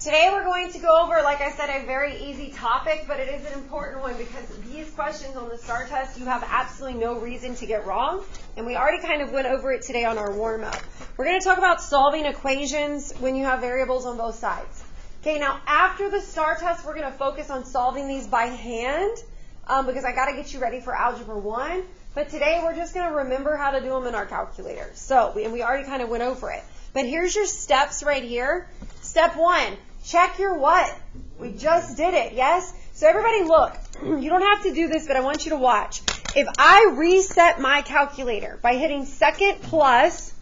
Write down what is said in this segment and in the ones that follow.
Today we're going to go over, like I said, a very easy topic, but it is an important one because these questions on the STAAR test you have absolutely no reason to get wrong, and we already kind of went over it today on our warm-up. We're going to talk about solving equations when you have variables on both sides. Okay, now after the STAAR test, we're going to focus on solving these by hand because I got to get you ready for Algebra 1. But today we're just going to remember how to do them in our calculator. And we already kind of went over it. But here's your steps right here. Step 1, check your what? We just did it, yes? So everybody look. You don't have to do this, but I want you to watch. If I reset my calculator by hitting second plus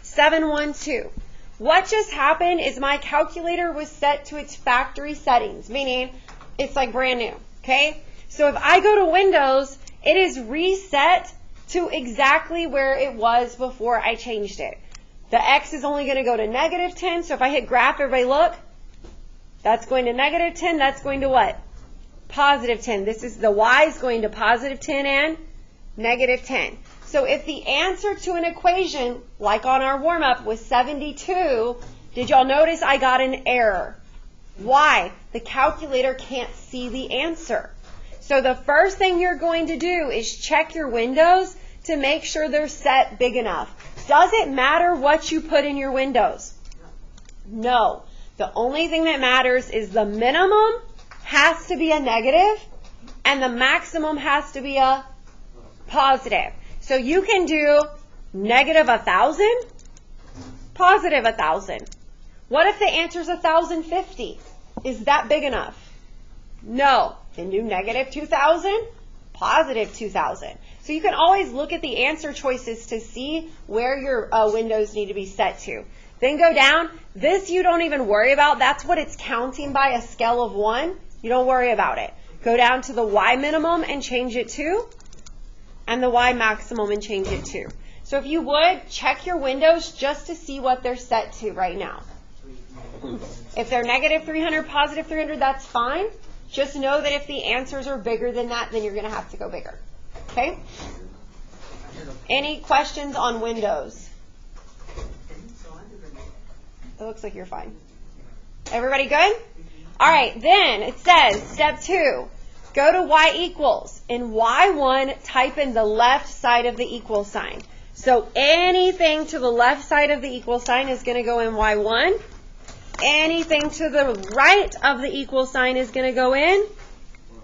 712, what just happened is my calculator was set to its factory settings, meaning it's like brand new, okay? So if I go to Windows, it is reset to exactly where it was before I changed it. The X is only going to go to negative 10, so if I hit graph, everybody look. That's going to negative 10, that's going to what? Positive 10. This is the Y is going to positive 10 and negative 10. So if the answer to an equation, like on our warm-up, was 72, did y'all notice I got an error? Why? The calculator can't see the answer. So the first thing you're going to do is check your windows to make sure they're set big enough. Does it matter what you put in your windows? No. The only thing that matters is the minimum has to be a negative and the maximum has to be a positive. So you can do negative 1,000, positive 1,000. What if the answer is 1,050? Is that big enough? No. Then do negative 2,000, positive 2,000. So you can always look at the answer choices to see where your windows need to be set to. Then go down. This you don't even worry about. That's what it's counting by, a scale of 1. You don't worry about it. Go down to the Y minimum and change it to, and the Y maximum and change it to. So if you would, check your windows just to see what they're set to right now. If they're negative 300, positive 300, that's fine. Just know that if the answers are bigger than that, then you're going to have to go bigger. Okay? Any questions on windows? It looks like you're fine. Everybody good? All right, then it says, step 2, go to Y equals. In Y1, type in the left side of the equal sign. So anything to the left side of the equal sign is going to go in Y1. Anything to the right of the equal sign is going to go in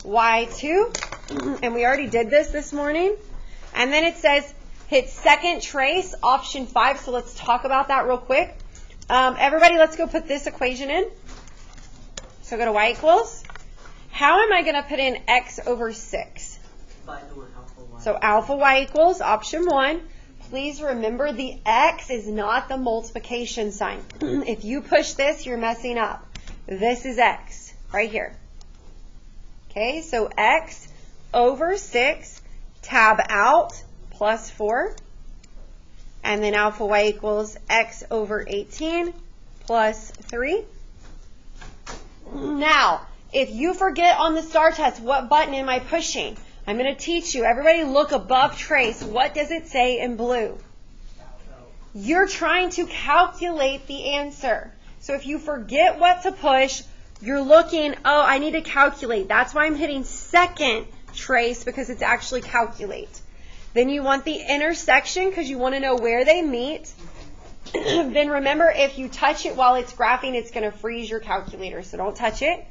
Y2. And we already did this morning. And then it says hit second trace, option 5. So let's talk about that real quick. Everybody, let's go put this equation in. So go to Y equals. How am I going to put in X over 6? So alpha Y equals option 1. Please remember the X is not the multiplication sign. If you push this, you're messing up. This is X right here. Okay, so X over 6, tab out, plus 4. And then alpha Y equals X over 18 plus 3. Now, if you forget on the STAAR test, what button am I pushing? I'm going to teach you. Everybody look above trace. What does it say in blue? You're trying to calculate the answer. So if you forget what to push, you're looking, oh, I need to calculate. That's why I'm hitting second trace, because it's actually calculate. Then you want the intersection because you want to know where they meet. Then remember, if you touch it while it's graphing, it's going to freeze your calculator. So don't touch it.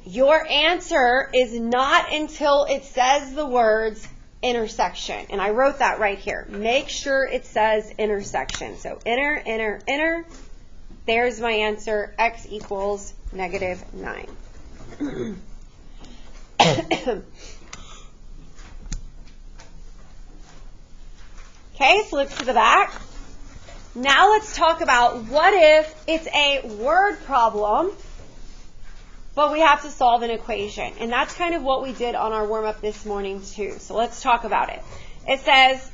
Your answer is not until it says the words intersection. And I wrote that right here. Make sure it says intersection. So enter, enter, enter. There's my answer. X equals negative 9. Okay, flip to the back. Now let's talk about what if it's a word problem, but we have to solve an equation. And that's kind of what we did on our warm-up this morning too. So let's talk about it. It says,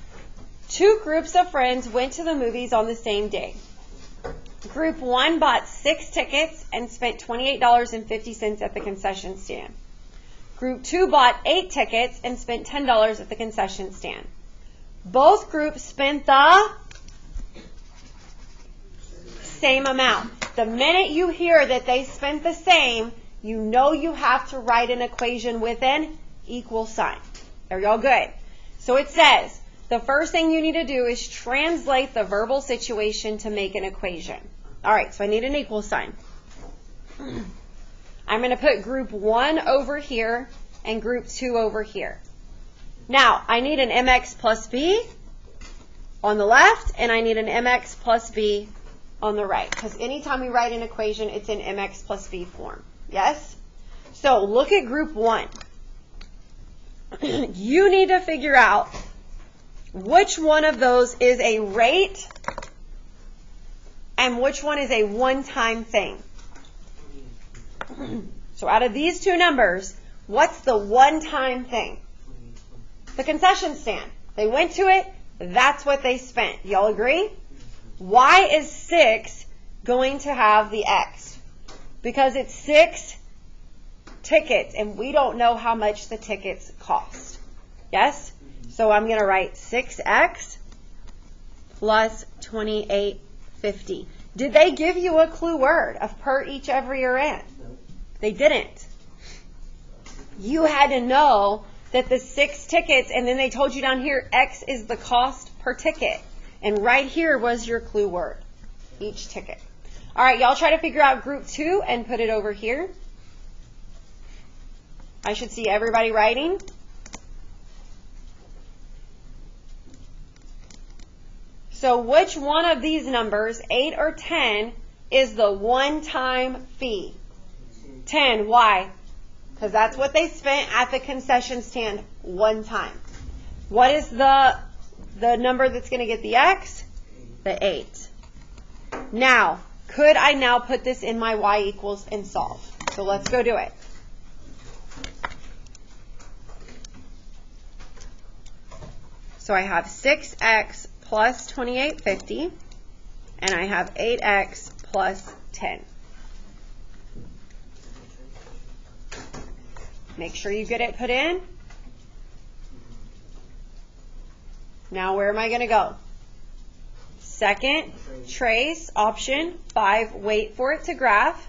2 groups of friends went to the movies on the same day. Group 1 bought 6 tickets and spent $28.50 at the concession stand. Group 2 bought 8 tickets and spent $10 at the concession stand. Both groups spent the same amount. The minute you hear that they spent the same, you know you have to write an equation with an equal sign. Are y'all good? So it says, the first thing you need to do is translate the verbal situation to make an equation. All right, so I need an equal sign. I'm going to put group 1 over here and group 2 over here. Now, I need an mx plus b on the left, and I need an mx plus b on the right. Because anytime we write an equation, it's in mx plus b form. Yes? So look at group 1. You need to figure out which one of those is a rate and which one is a one-time thing. So out of these two numbers, what's the one-time thing? The concession stand. They went to it, that's what they spent. Y'all agree? Why is 6 going to have the X? Because it's 6 tickets, and we don't know how much the tickets cost. Yes? So I'm going to write 6X plus 28.50. Did they give you a clue word of per, each, every, or and? They didn't. You had to know that the 6 tickets, and then they told you down here, X is the cost per ticket. And right here was your clue word, each ticket. All right, y'all try to figure out group 2 and put it over here. I should see everybody writing. So which one of these numbers, 8 or 10, is the one-time fee? 10. Why? Because that's what they spent at the concession stand one time. What is the number that's going to get the X? The 8. Now, could I now put this in my y equals and solve? So let's go do it. So I have 6x plus 28.50, and I have 8x plus 10. Make sure you get it put in. Now where am I going to go? Second, trace, option 5, wait for it to graph.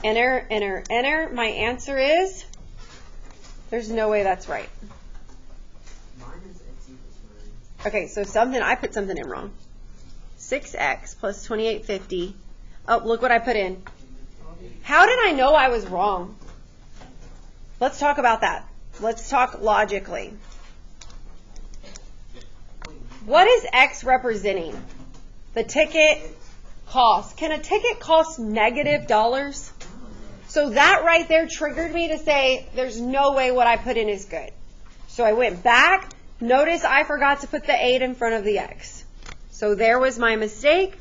Enter, enter, enter. My answer is, there's no way that's right. Okay, so I put something in wrong. 6x plus 28.50. Oh, look what I put in. How did I know I was wrong? Let's talk about that. Let's talk logically. What is X representing? The ticket cost. Can a ticket cost negative dollars? So that right there triggered me to say, there's no way what I put in is good. So I went back. Notice I forgot to put the 8 in front of the X. So there was my mistake.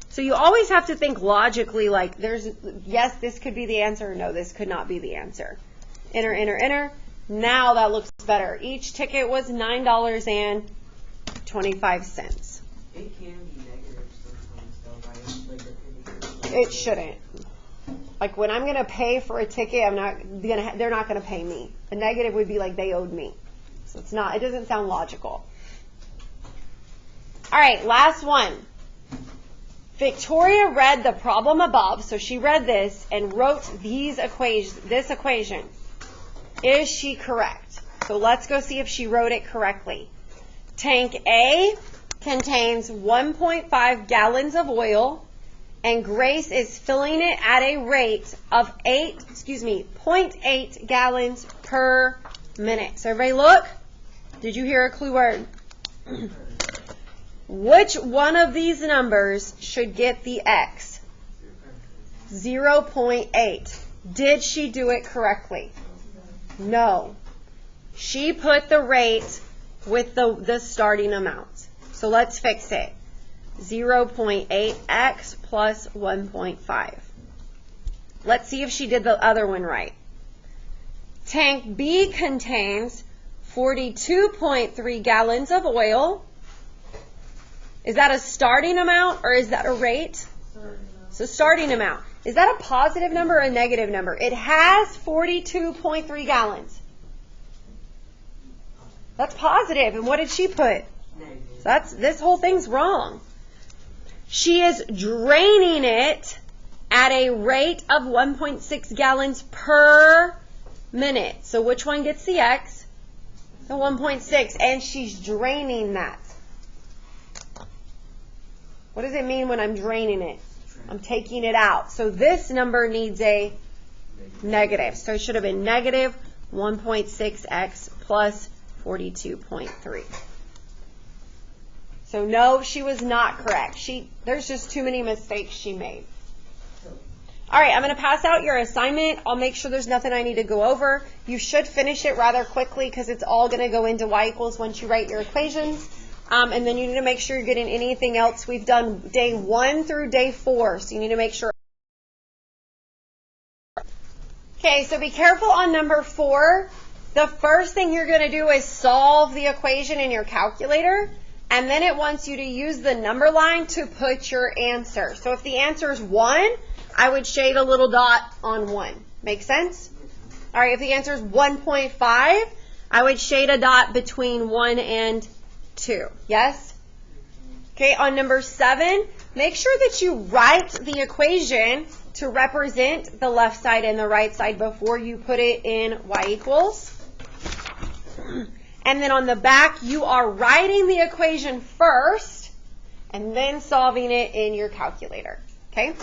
So you always have to think logically, like yes, this could be the answer, or no, this could not be the answer. Enter, enter, enter. Now that looks better. Each ticket was $9.25. It can be negative sometimes, though, right? It shouldn't. Like when I'm going to pay for a ticket, they're not going to pay me. The negative would be like they owed me. So it doesn't sound logical. All right, last one. Victoria read the problem above, so she read this and wrote this equation. Is she correct? So let's go see if she wrote it correctly. Tank A contains 1.5 gallons of oil, and Grace is filling it at a rate of 0.8 gallons per minute. So everybody look. Did you hear a clue word? Which one of these numbers should get the X? 0.8. Did she do it correctly? No. She put the rate with the starting amount. So let's fix it. 0.8x plus 1.5. Let's see if she did the other one right. Tank B contains 42.3 gallons of oil. Is that a starting amount or is that a rate? It's a starting amount. Is that a positive number or a negative number? It has 42.3 gallons. That's positive. And what did she put? Negative. So this whole thing's wrong. She is draining it at a rate of 1.6 gallons per minute. So which one gets the X? The 1.6. And she's draining that. What does it mean when I'm draining it? I'm taking it out. So this number needs a negative. So it should have been negative 1.6x plus 42.3. So no, she was not correct. There's just too many mistakes she made. All right, I'm going to pass out your assignment. I'll make sure there's nothing I need to go over. You should finish it rather quickly because it's all going to go into y equals once you write your equations. And then you need to make sure you're getting anything else. We've done day 1 through day 4, so you need to make sure. Okay, so be careful on number 4. The first thing you're going to do is solve the equation in your calculator, and then it wants you to use the number line to put your answer. So if the answer is 1, I would shade a little dot on 1. Make sense? All right, if the answer is 1.5, I would shade a dot between 1 and 2. Yes? Okay, on number 7, make sure that you write the equation to represent the left side and the right side before you put it in y equals. And then on the back, you are writing the equation first and then solving it in your calculator. Okay?